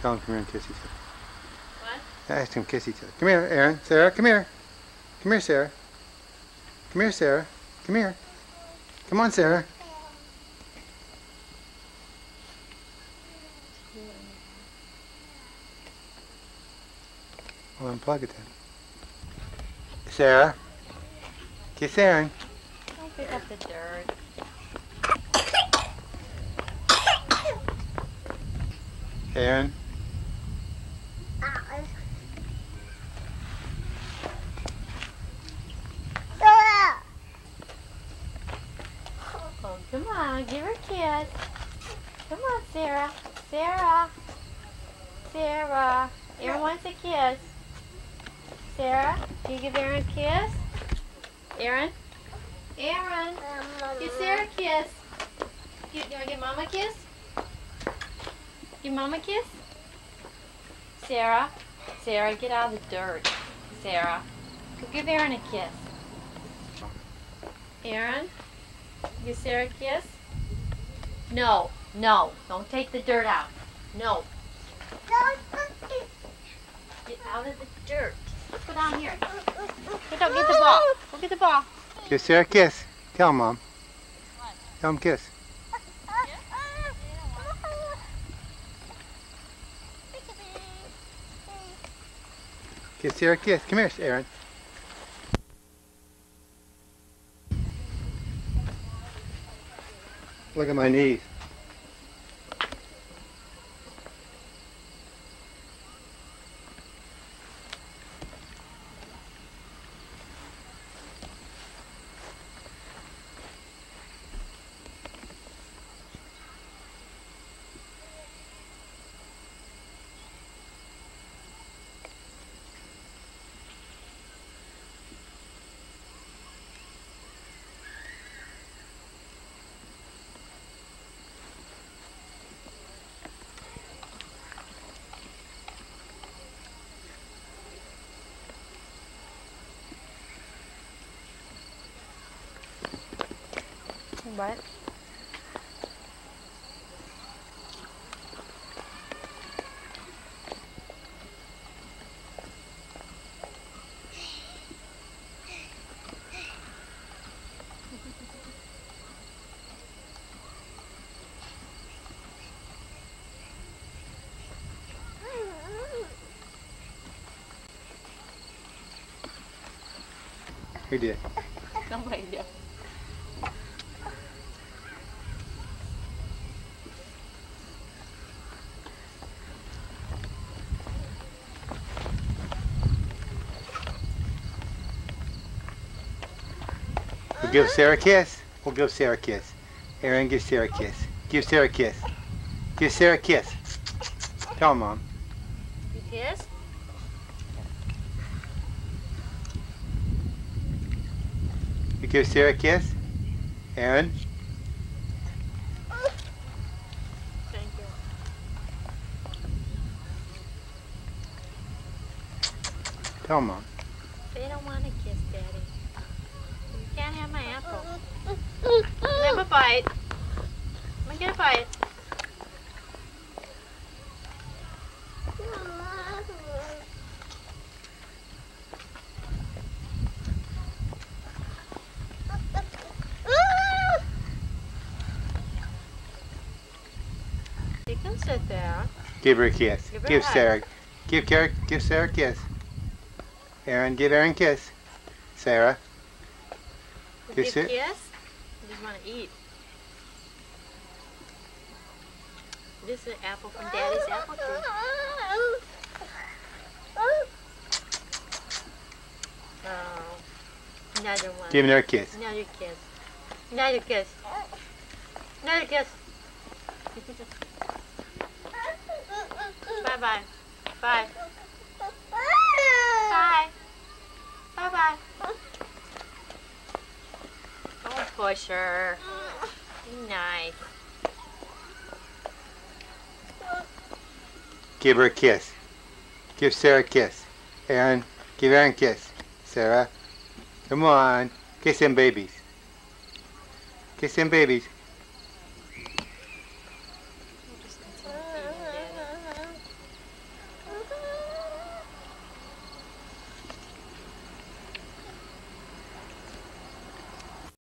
Tell them come here and kiss each other. What? Ask them to kiss each other. Come here, Aaron. Sarah, come here. Come here, Sarah. Come here, Sarah. Come here. Come on, Sarah. Well, unplug it then. Sarah. Kiss Aaron. Don't pick up the dirt. Aaron. Oh, come on, give her a kiss. Come on, Sarah. Sarah. Sarah. Aaron wants a kiss. Sarah, can you give Aaron a kiss? Aaron? Aaron, give Sarah a kiss. You want to give Mama a kiss? Give Mama a kiss? Sarah? Sarah, get out of the dirt. Sarah, go give Aaron a kiss. Aaron, give Sarah a kiss? No, no, don't take the dirt out. No. Get out of the dirt. Let's go down here. Get the ball. Go get the ball. Give Sarah a kiss. Tell Mom. What? Tell him kiss. Give Sarah a kiss. Come here, Aaron. Look at my knees. What? Who did? Nobody did. We'll give Sarah a kiss. We'll give Sarah a kiss. Aaron, give Sarah a kiss. Give Sarah a kiss. Give Sarah a kiss. Tell Mom. You kiss? You give Sarah a kiss. Aaron. Thank you. Tell Mom. They don't want to kiss Daddy. You can't have my apple. Let him a bite. Let me get a bite. You can sit there. Give her a kiss. Give her Give a hug. Sarah. Give Sarah a kiss. Aaron, give Aaron a kiss. Sarah. Did Kiss you it. kiss? You just want to eat. This is an apple from Daddy's apple tree. Oh, another one. Give her a kiss. Another kiss. Another kiss. Another kiss. Bye-bye. Bye. Bye. Bye-bye. Don't push her. Be nice. Give her a kiss. Give Sarah a kiss. Aaron, give Aaron a kiss. Sarah, come on. Kiss them babies. Kiss them babies.